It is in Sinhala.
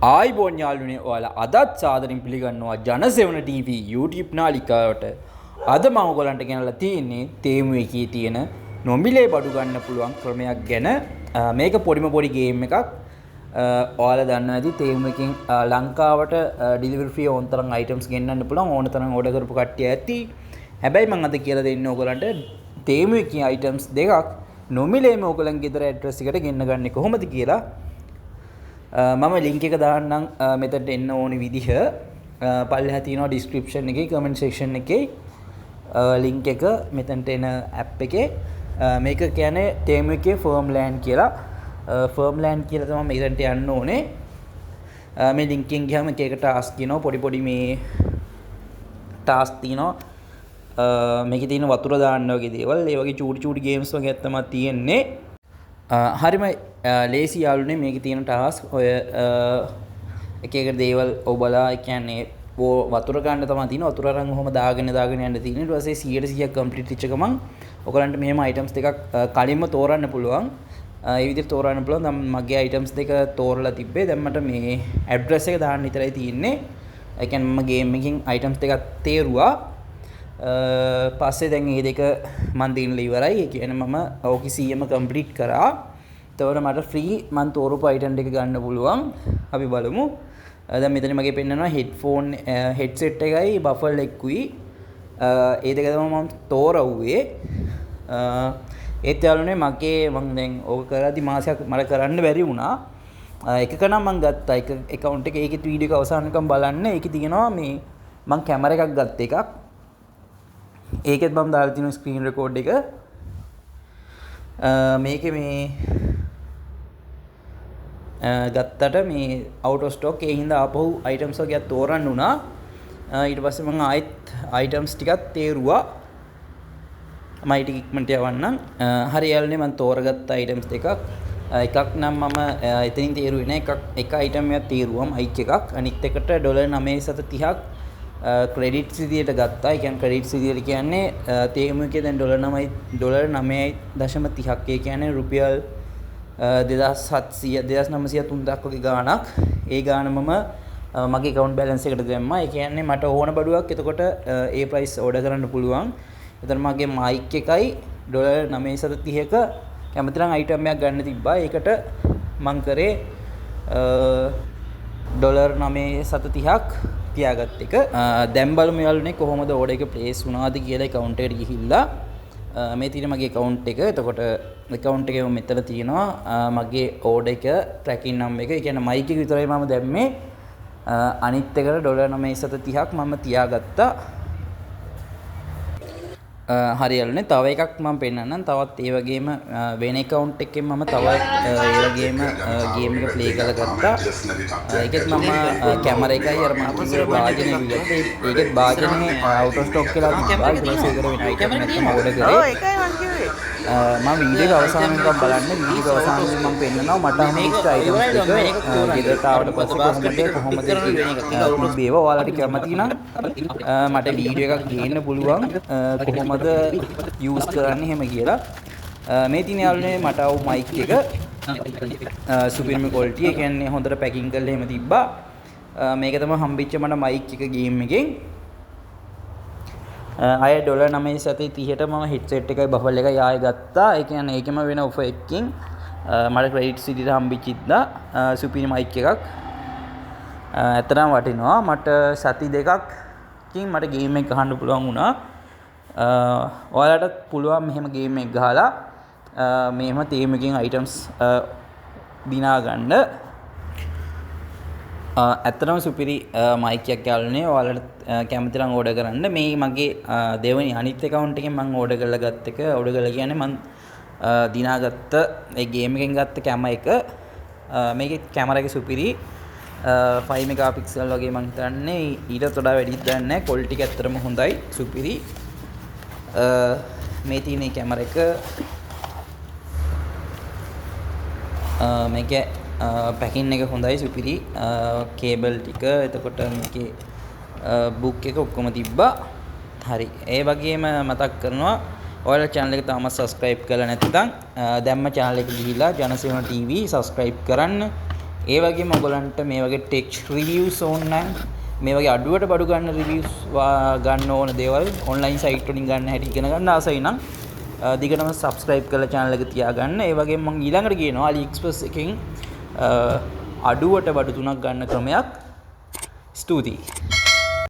ආයිබෝන් යාළුවනේ ඔයාලා අදත් සාදරයෙන් පිළිගන්නවා ජනසෙවන TV YouTube නාලිකාවට. අද මම ඔයගලන්ට ගෙනල්ලා තියෙන්නේ තේමු එකේ තියෙන නොමිලේ බඩු ගන්න පුළුවන් ක්‍රමයක් ගැන. මේක පොඩි ගේම් එකක්. ඔයාලා දන්නවා ඇති තේමු එකෙන් ලංකාවට ඩෙලිවරි ෆ්‍රී ඕන තරම් අයිටම්ස් ගෙන්නන්න පුළුවන් ඕන තරම් ඕඩර් කරපු කට්ටිය ඇති. හැබැයි මම අද කියලා දෙන්නේ ඔයගලන්ට තේමු එකේ අයිටම්ස් දෙකක් නොමිලේම ඔයගලන්ගේ ගෙදර ඇඩ්‍රස් එකට ගෙන්න ගන්නේ කොහොමද කියලා මම ලින්ක් එක දාන්නම් මෙතනට එන්න ඕනි විදිහ පල්ලෙහා තියෙනවා ඩිස්ක්‍රිප්ෂන් එකේ කමෙන්ට් සෙක්ෂන් එකේ ලින්ක් එක මෙතනට එන ඇප් එකේ මේක කියන්නේ තේමු එකේ ෆර්ම්ලෑන්ඩ් කියලා ෆර්ම්ලෑන්ඩ් කියලා තමයි මෙතනට යන්න ඕනේ මේ ලින්ක් එකෙන් ගියාම එක එක ටාස්ක් කියනවා පොඩි මේ ටාස්ක් තියෙනවා මේකේ තියෙන වතුර දාන්න වගේ දේවල් ඒ වගේ චූටි ගේම්ස් වගේ තමයි තියෙන්නේ හරිම ලේසි යාළුවනේ මේකේ තියෙන ටාස්ක් ඔය එක දේවල් ඔබලා කියන්නේ වතුර ගන්න තමයි තියෙන්නේ වතුර අරන් ඔහොම දාගෙන යන්න තියෙන්නේ ඊට පස්සේ 100% කම්ප්ලීට් වෙච්ච ගමන් ඔයගලන්ට මෙහෙම අයිටම්ස් දෙකක් කලින්ම තෝරන්න පුළුවන් ඒ විදිහට තෝරන්න පුළුවන් දැන් මගේ අයිටම්ස් දෙක තෝරලා තිබ්බේ දැන් මට මේ ඇඩ්‍රස් එක දාන්න විතරයි තියෙන්නේ ඒ කියන්නේ මම ගේම් එකකින් අයිටම්ස් දෙකක් තේරුවා පස්සේ දැන් මේ දෙක මන් දිනලා ඉවරයි. ඒ කියන්නේ මම ඕකේ 100ම කම්ප්ලීට් කරා. එතකොට මට ෆ්‍රී මන් තෝරපු අයිටම් දෙක ගන්න පුළුවන්. අපි බලමු. දැන් මෙතන මගේ පෙන්නනවා හෙඩ්ෆෝන් හෙඩ්සෙට් එකයි බෆල් එකකුයි. ඒ දෙක තමයි මම තෝරවුවේ. ඒත් යාළුවනේ මගේ මම දැන් ඕක කරද්දි මාසයක් මට කරන්න බැරි වුණා. එකක නම් මම ගත්තා. එක account එකේ ඒකේ වීඩියෝ එක අවසානකම් බලන්න. ඒකේ තියෙනවා මේ මම කැමරා එකක් ගත්ත එකක්. ඒකෙත් මම දාලා තියෙන ස්ක්‍රීන් රෙකෝඩ් එක මේකේ මේ ගත්තට මේ අවුට් ඔෆ් ස්ටොක් ඒ හින්දා ආපහු අයිටම්ස් වගේ තෝරන්න උනා ඊට පස්සේ මම ආයෙත් අයිටම්ස් ටිකක් තේරුවා මම ඊට ඉක්මනට යවන්නම් හරි යාළුවනේ මම තෝරගත්ත අයිටම්ස් දෙකක් එකක් නම් මම එතනින් තේරුවේ නෑ එක අයිටම් එකක් තේරුවා මයික් එකක් අනිත් එකට $9.30ක් ක්‍රෙඩිට්ස් විදියට ගත්තා. ඒ කියන්නේ ක්‍රෙඩිට්ස් විදියට කියන්නේ තේමු එකේ දැන් $9.30ක් ඒ කියන්නේ රුපියල් 2700 2903ක් වගේ ගාණක්. ඒ ගාණ මම මගේ account balance එකට දැම්මා. ඒ කියන්නේ මට ඕන බඩුවක් එතකොට ඒ price order කරන්න පුළුවන්. එතන මගේ mic එකයි $9.30ක කැමති නම් item එකක් ගන්න තිබ්බා. ඒකට මං කරේ $9.30ක් තියාගත්ත එක දැන් බලමු යාළුවනේ කොහොමද ඕඩර් එක ප්ලේස් වුණාද කියලා account එකට ගිහිල්ලා මේ තියෙන මගේ account එක. එතකොට account එකේ මෙතන තියෙනවා මගේ ඕඩර් එක tracking number එක. ඒ කියන්නේ mic එක විතරයි මම දැම්මේ. අනිත් එකට $9.30ක් මම තියාගත්තා. හරි යාළුවනේ තව එකක් මම පෙන්නන්නම්. තවත් ඒ වගේම වෙන account එකකින් මම තව ඒ වගේම ගේම් එක ප්ලේ කරලා ගත්තා. ඒකෙත් මම කැමරා එකයි අර මම කිව්වේ භාජනය ගත්තා. ඒකෙත් භාජනේ out of stock කියලා තිබ්බා. ඊට පස්සේ ඒකට වෙන item නැත්නම් order කරේ. ඔව් ඒකයි මම කිව්වේ. මම වීඩියෝ එක අවසානයේදී බලන්න වීඩියෝ අවසානයේදී මම පෙන්නනවා මට මේක item එක ගෙදරට ආවට පස්සේ කොහොමද තිබ්බේව ඔයාලට කැමති නම් මට වීඩියෝ එකක් ගේන්න පුළුවන් කොහොමද යූස් කරන්නේ එහෙම කියලා. මේ තියෙන යාළුවනේ මට ආව මයික් එක සුපිරිම ක්වොලිටි. ඒ කියන්නේ හොඳට පැකින් කරලා එහෙම තිබ්බා. මේක තමයි හම්බෙච්ච මට මයික් එක ගේම් එකෙන්. අය $9.30ට මම හෙඩ්සෙට් එකයි බෆල් එකයි ආයෙ ගත්තා. ඒ කියන්නේ ඒකෙම වෙන ඔෆර් එකකින් මට ක්‍රෙඩිට්ස් විදිහට හම්බෙච්චිද්දා සුපිරි මයික් එකක්. ඇත්තටම වටිනවා. මට සති දෙකකින් මට ගේම් එක ගහන්න පුළුවන් වුණා. ඔයාලටත් පුළුවන් මෙහෙම ගේම් එක ගහලා මෙහෙම තේමු එකකින් අයිටම්ස් දිනා ගන්න. ඇත්තටම සුපිරි මයික් එකක් යාළුවනේ. ඔයාලට කැමති නම් ඕඩර් කරන්න. මේ මගේ දෙවෙනි අනිත් account එකෙන් මම ඕඩර් කරලා ගත්ත එක. ඕඩර් කරලා කියන්නේ මම දිනාගත්ත ඒ ගේම් එකෙන් ගත්ත කැම එක. මේකේ කැමරා එක සුපිරි 5 මෙගාපික්සල් වගේ මම හිතන්නේ ඊටත් වඩා වැඩිද දන්නේ නැහැ. ක්වොලිටි එක ඇත්තටම හොඳයි සුපිරි. මේ තියෙන කැමරා එක මේකේ පැකින් එක හොඳයි සුපිරි කේබල් ටික එතකොට මේකේ බුක් එක ඔක්කොම තිබ්බා. හරි ඒ වගේම මතක් කරනවා ඔයාලා channel එක තාම subscribe කරලා නැත්නම් දැම්ම channel එක ගිහිල්ලා ජනසේවන TV subscribe කරන්න. ඒ වගේම ඔයගලන්ට මේ වගේ ටෙක් රිවිව්ස් ඕන නම් මේ වගේ අඩුවට බඩු ගන්න රිවිව්ස් ගන්න ඕන දේවල් ඔන්ලයින් සයිට් වලින් ගන්න හැටි ඉගෙන ගන්න ආසයි නම් දිගටම subscribe කරලා channel එක තියාගන්න. ඒ වගේම මම ඊළඟට කියනවා AliExpress එකෙන් අඩුවට බඩු තුනක් ගන්න ක්‍රමයක්. ස්තුතියි.